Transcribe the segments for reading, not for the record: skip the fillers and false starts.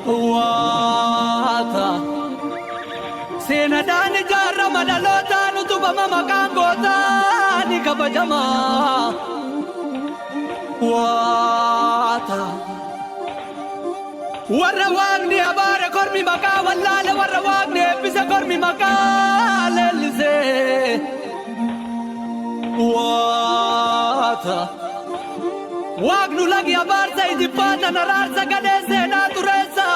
Waata seenadhaan ijaarama dhalootaan utubama maqaan gootaa ni kabajama. Waata warra waaqni abaare kormi maqaa wallaale warra waaqni eebbise kormi maqaa leellisee. Waata waaqnu lagi abaarsa ijibbaata naraarsa gadhee seenaa tureessa.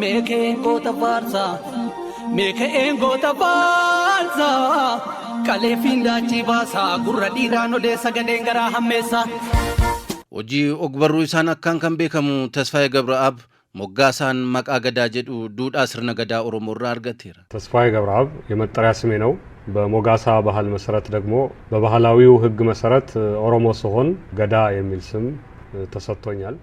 Meekeen goota faarsa meekeen goota faarsa qalee fiindaachii baasa gurra dhiiraan odeessa gadheen garaa hammeessa. Hojii ogbarruu isaan akkaan kan beekamu Tasfaayee Gabraab moggaasaan maqaa gadaa jedhu duudhaa sirna gadaa Oromoo irraa argateera. Tasfaayee Gabraab የመጠሪያ ስሜ ነው። በሞጋሳ ባህል መሰረት ደግሞ በባህላዊው ሕግ መሰረት ኦሮሞ ሲሆን ገዳ የሚል ስም ተሰጥቶኛል።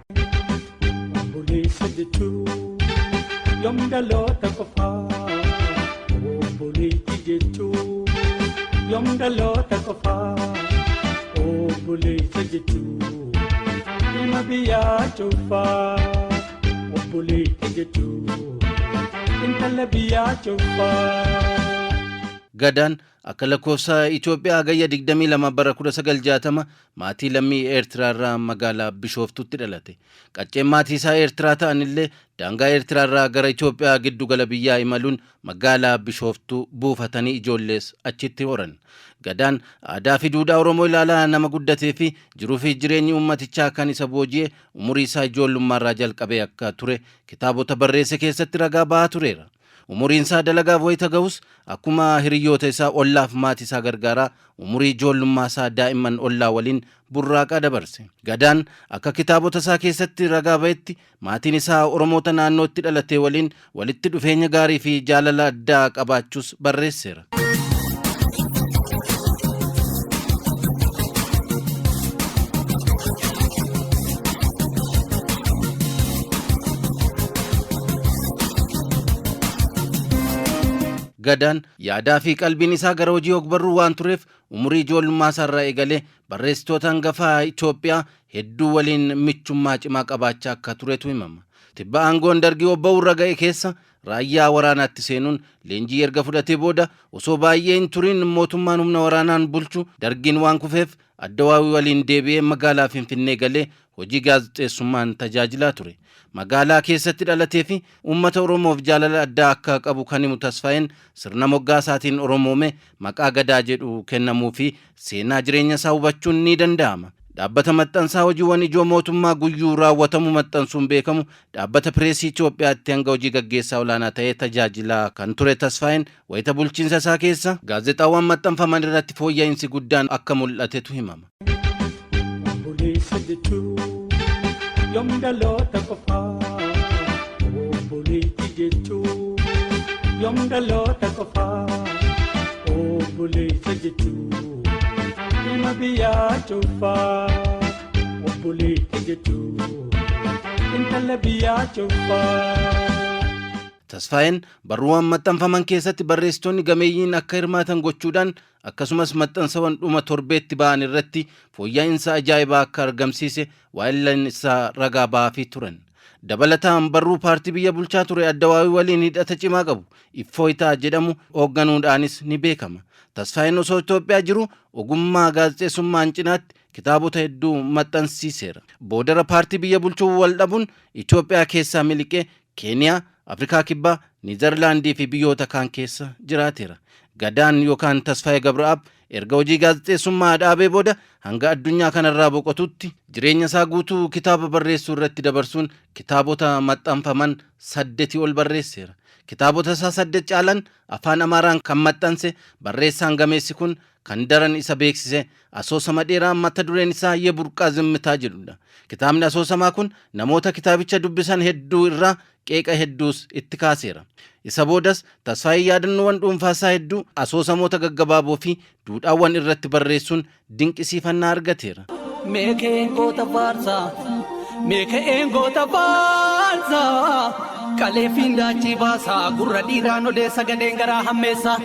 Gadaan akka lakkoofsa Itoophiyaa gayya 22 bara 1960 maatii lammii Eertiraa irraa magaalaa Bishooftuutti dhalate. Qacceen maatii isaa Eertiraa ta'an illee daangaa Eertiraa irraa gara Itoophiyaa giddu gala biyyaa imaluun magaalaa Bishooftuu buufatanii ijoollees achitti horan. Gadaan aadaa fi duudhaa Oromoo ilaalaa nama guddatee fi jiruu fi jireenyi uummatichaa kan isa booji'e umurii isaa ijoollummaarraa jalqabee akka ture kitaabota barreesse keessatti ragaa ba'aa tureera. Umuriin isaa dalagaaf wayita ga'us akkuma hiriyoota isaa ollaaf maatii isaa gargaaraa umurii ijoollummaa isaa daa'imman ollaa waliin burraaqaa dabarse. Gadaan akka kitaabota isaa keessatti ragaa ba'etti maatiin isaa Oromoota naannootti dhalate waliin walitti dhufeenya gaarii fi jaalala addaa qabaachuus barreesseera. Gadaan yaadaa fi qalbiin isaa gara hojii ogbarruu waan tureef umurii ijoollummaa isaarraa eegalee barreessitoota hangafaa Itoophiyaa hedduu waliin michummaa cimaa qabaachaa akka turetu himama. Tibba aangoon dargii obba'uu irra ga'e keessa raayyaa waraanaatti seenuun leenjii erga fudhatee booda osoo baay'ee hin turin mootummaan humna waraanaan bulchu dargiin waan kufeef Addawaawii waliin deebi'ee magaalaa Finfinnee galee hojii gaazexeessummaan tajaajilaa ture. Magaalaa keessatti dhalatee fi uummata Oromoof jaalala addaa akka qabu kan himu Tasfaayeen sirna moggaasaatiin Oromoome maqaa gadaa jedhu kennamuu fi seenaa jireenya isaa hubachuun ni danda'ama. Dhaabbata maxxansaa hojiiwwan ijoo mootummaa guyyuu raawwatamu maxxansuun beekamu dhaabbata pireesii Itoophiyaatti hanga hojii gaggeessaa olaanaa ta'ee tajaajilaa kan ture Tasfaayeen wayita bulchiinsa isaa keessa gaazexaawwan maxxanfaman irratti fooyya'insi guddaan akka mul'atetu himama. Tasfaayeen barruuwwan maxxanfaman keessatti barreessitoonni gameeyyiin akka hirmaatan gochuudhaan akkasumas maxxansawwan dhuma torbeetti ba'an irratti fooyya'insa ajaa'ibaa akka argamsiise waa'illan isaa ragaa ba'aa turan. Dabalataan barruu paartii biyya bulchaa ture Addawaawii waliin hidhata cimaa qabu Iffooyitaa jedhamu hoogganuudhaanis ni beekama. Tasfaayeen osoo Itoophiyaa jiru ogummaa gaazexeessummaan cinaatti kitaabota hedduu maxxansiiseera. Boodara paartii biyya bulchuu wal dhabuun Itoophiyaa keessaa miliqee Keeniyaa, Afrikaa Kibbaa, Niizerlaandii fi biyyoota kaan keessa jiraateera. Gadaan yookaan Tasfaayee Gabraab erga hojii gaazexeessummaa dhaabee booda hanga addunyaa kanarraa boqotutti jireenya isaa guutuu kitaaba barreessuu irratti dabarsuun kitaabota maxxanfaman 8 ol barreesseera. Kitaabota isaa 8 caalan afaan Amaaraan kan maxxanse barreessaan gameessi kun kan daran isa beeksise asoosama dheeraa mata dureen isaa Yeburqaa Zimmitaa jedhudha. Kitaabni asoosamaa kun namoota kitaabicha dubbisan hedduu irraa qeeqa hedduus itti kaaseera. Isa boodas Tasfaayee yaadannoowwan dhuunfaa isaa hedduu asoosamoota gaggabaaboo fi duudhaawwan irratti barreessuun dinqisiifannaa argateera. Meekeen goota faarsaa meekeen goota faarsaa qalee fiindaachii baasaa gurra dhiiraan odeessa gadheen garaa hammeessa.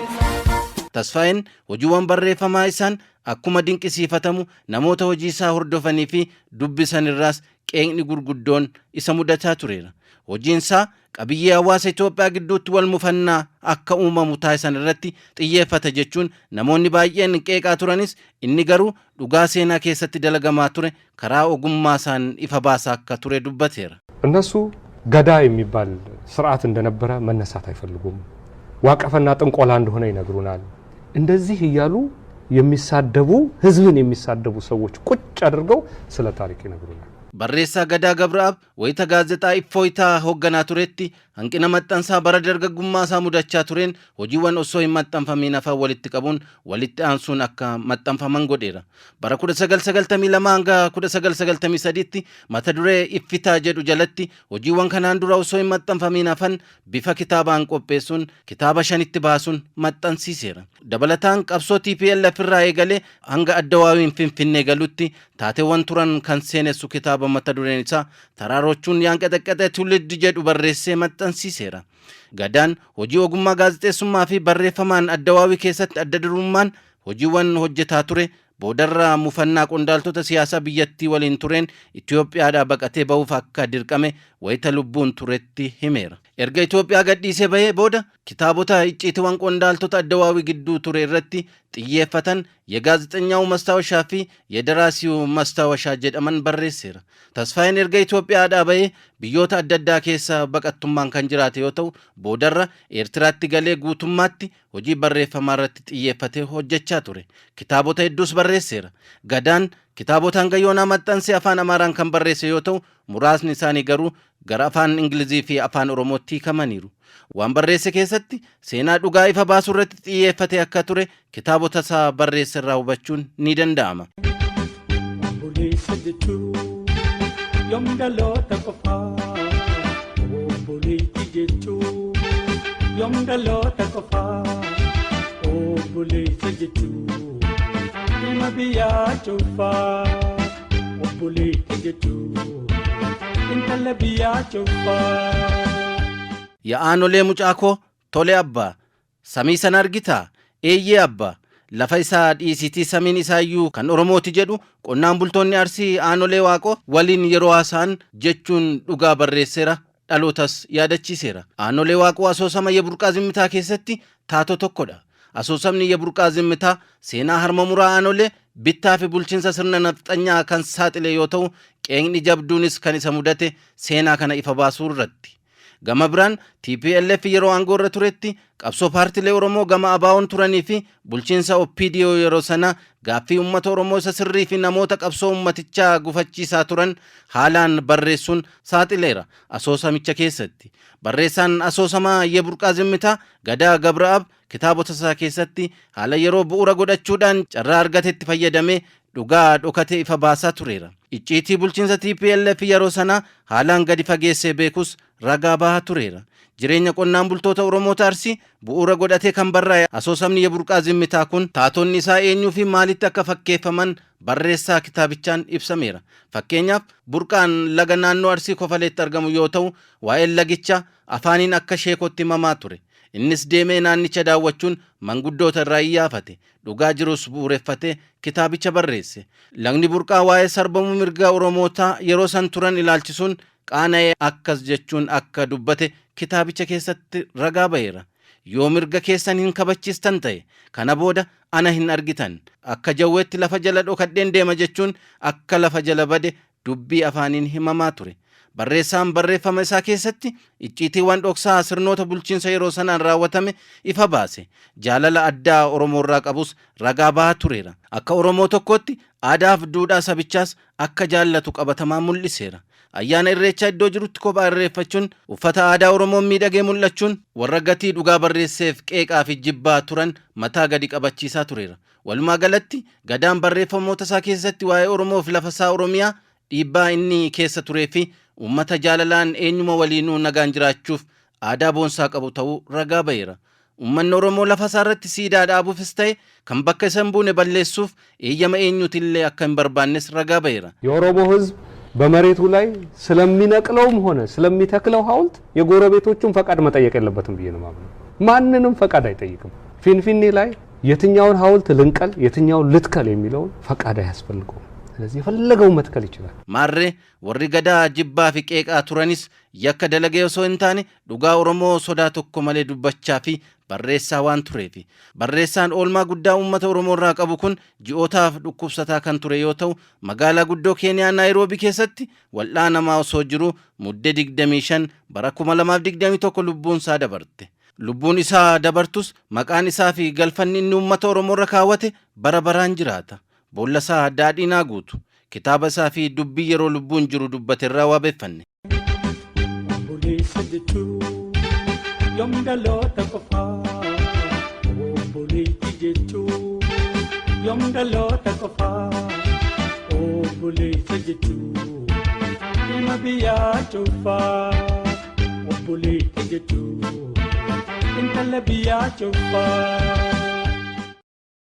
tasfaa'een hojiiwwan barreeffamaa isaan akkuma dinqisiifatamu namoota hojii isaa hordofanii fi dubbisan irraas qeeqni gurguddoon isa mudataa tureera. Hojiin isaa qabiyyee hawaasa Itoophiyaa gidduutti wal mufannaa akka uumamu taasisan irratti xiyyeeffata jechuun namoonni baay'een qeeqaa turanis inni garuu dhugaa seenaa keessatti dalagamaa ture karaa ogummaa isaan ifa baasaa akka ture dubbateera. እነሱ ገዳ የሚባል ስርዓት እንደነበረ መነሳት አይፈልጉም። ዋቀፈና ጥንቆላ እንደሆነ ይነግሩናል። እንደዚህ እያሉ የሚሳደቡ ህዝብን የሚሳደቡ ሰዎች ቁጭ አድርገው ስለ ታሪክ ይነግሩናል። barreessaa Gadaa Gabraab wayita gaazexaa Iffooyitaa hoogganaa turetti hanqina maxxansaa bara dargaggummaa isaa mudachaa tureen hojiiwwan osoo hin maxxanfamiin hafan walitti qabuun walitti aansuun akka maxxanfaman godheera. Bara 1992 hanga 1993tti mata duree Iffitaa jedhu jalatti hojiiwwan kanaan dura osoo hin maxxanfamiin hafan bifa kitaabaan qopheessuun kitaaba 5tti baasuun maxxansiiseera. Dabalataan qabsoo TPLF irraa eegalee hanga Addawaawiin Finfinnee galutti taateewwan turan kan seenessu kitaaba mata dureen isaa taraarochuun yaanqaxaqqaxee tulliddi jedhu barreessee maxxansiiseera. Gadaan hojii ogummaa gaazexeessummaa fi barreeffamaan Addawaawii keessatti adda durummaan hojiiwwan hojjetaa ture. Boodarraa mufannaa qondaaltota siyaasaa biyyattii waliin tureen Itoophiyaadhaa baqatee ba'uuf akka dirqame wayita lubbuun turetti himeera. Erga Itoophiyaa gadhiisee bahee booda kitaabota icciitiiwwan qondaaltota Addawaawii gidduu ture irratti xiyyeeffatan የጋዜጠኛው ማስታወሻፊ የደራሲው ማስታወሻ jedhaman barreesseera. Tasfaa'een erga Itoophiyaadhaa bahee biyyoota adda addaa keessa baqattummaan kan jiraate yoo ta'u boodarra Eertiraatti galee guutummaatti hojii barreeffamaa irratti xiyyeeffatee hojjechaa ture. Kitaabota hedduus barreesseera. Gadaan kitaabota hanga yoonaa maxxansee afaan Amaaraan kan barreesse yoo ta'u muraasni isaanii garuu gara afaan Ingilizii fi afaan Oromootti hiikamaniiru. Waan barreesse keessatti seenaa dhugaa ifa baasuu irratti xiyyeeffate akka ture kitaabota isaa barreesse irraa hubachuun ni danda'ama. Yaa'aanolee mucaakoo tole abbaa samii sana argitaa eeyyee abbaa lafa isaa dhiisitii samiin isaayyuu kan Oromooti jedhu qonnaan bultoonni Arsii Aanolee Waaqoo waliin yeroo haasa'an jechuun dhugaa barreesseera dhalootas yaadachiiseera. Aanolee Waaqoo asoosama Yeburqaa Zimmitaa keessatti taatoo tokkodha. Asoosamni Yeburqaa Zimmitaa seenaa harma muraa Aanolee bittaa fi bulchiinsa sirna nafxanyaa kan saaxile yoo ta'u qeeqni jabduunis kan isa mudate seenaa kana ifa baasuu irratti. Gama biraan TPLF yeroo aangoo irra turetti qabsoo paartilee Oromoo gama ABO'n turanii fi bulchiinsa OPDO yeroo sana gaaffii uummata Oromoo isa sirrii fi namoota qabsoo uummatichaa gufachiisaa turan haalaan barreessuun saaxileera asoosamicha keessatti. Barreessaan asoosamaa Yeburqaa Zimmitaa Gadaa Gabraab kitaabota isaa keessatti haala yeroo bu'uura godhachuudhaan carraa argatetti fayyadamee dhugaa dhokatee ifa baasaa tureera. Icciitii bulchiinsa TPLF yeroo sana haalaan gadi fageessee beekus ragaa bahaa tureera. Jireenya qonnaan bultoota Oromoota Arsii bu'uura godhatee kan barraa'e asoosamni Yeburqaa Zimmitaa kun taatonni isaa eenyuu fi maalitti akka fakkeeffaman barreessaa kitaabichaan ibsameera. Fakkeenyaaf burqaan laga naannoo Arsii Kofaleetti argamu yoo ta'u waa'een lagicha afaaniin akka sheekotti himamaa ture. Innis deemee naannicha daawwachuun manguddoota irraa iyyaafate dhugaa jirus bu'uureffatee kitaabicha barreesse. Lagni burqaa waa'ee sarbamuu mirga Oromootaa yeroo san turan ilaalchisuun qaana'ee akkas jechuun akka dubbate kitaabicha keessatti ragaa ba'eera. Yoo mirga keessan hin kabachiistan ta'e kana booda ana hin argitan akka jawweetti lafa jala dhokadheen deema jechuun akka lafa jala bade dubbii afaaniin himamaa ture. Barreessaan barreeffama isaa keessatti icciitiiwwan dhoksaa sirnoota bulchiinsa yeroo sanaan raawwatame ifa baase. Jaalala addaa Oromoo irraa qabus ragaa bahaa tureera. Akka Oromoo tokkootti aadaa fi duudhaa sabichaas akka jaallatu qabatamaa mul'iseera. Ayyaana Irreechaa iddoo jirutti kophaa irreeffachuun uffata aadaa Oromoo miidhagee mul'achuun warra gatii dhugaa barreesseef qeeqaa fi jibbaa turan mataa gadi qabachiisaa tureera. Walumaa galatti Gadaan barreeffamoota isaa keessatti waa'ee Oromoo fi lafa isaa Oromiyaa dhiibbaa inni keessa turee fi uummata jaalalaan eenyuma waliinuu nagaan jiraachuuf aadaa boonsaa qabu ta'uu ragaa ba'eera. Uummanni Oromoo lafa isaa irratti siidaa dhaabuufis ta'e kan bakka isa hin buune balleessuuf eeyyama eenyuutillee akka hin barbaannes ragaa ba'eera. የኦሮሞ ህዝብ በመሬቱ ላይ ስለሚነቅለውም ሆነ ስለሚተክለው ሐውልት የጎረቤቶቹን ፈቃድ መጠየቅ የለበትም ብዬ ነው ማምነው። ማንንም ፈቃድ አይጠይቅም። ፊንፊኔ ላይ የትኛውን ሐውልት ልንቀል የትኛውን ልትከል የሚለውን ፈቃድ ያስፈልገው ስለዚህ የፈለገው መትከል ይችላል ማሬ ወሪ ገዳ ጅባ ፊ ቄቃ ቱረኒስ ያከ ደለገው ሰው እንታኒ ዱጋ ኦሮሞ ሶዳ tokko malee dubbachaa fi barreessaa waan tureefi barreessaan oolmaa guddaa uummata oromoo irraa qabu kun ji'ootaaf dhukkubsataa kan ture yoo ta'u magaalaa guddoo keeniyaa naayiroobii keessatti wal'aanamaa osoo jiru muddee 25 bara 2021 lubbuun isaa dabarte lubbuun isaa dabartus maqaan isaa fi galfanni inni uummata oromoo irra kaawwate bara baraan jiraata boolla isaa daadhiinaa guutu kitaaba isaa fi dubbii yeroo lubbuun jiru dubbate irraa waabeeffanne Yomda lota kofa, obuleti jechu. Yomda lota kofa, obuleti jechu. Ima biya chufa, obuleti jechu. Intala biya chufa.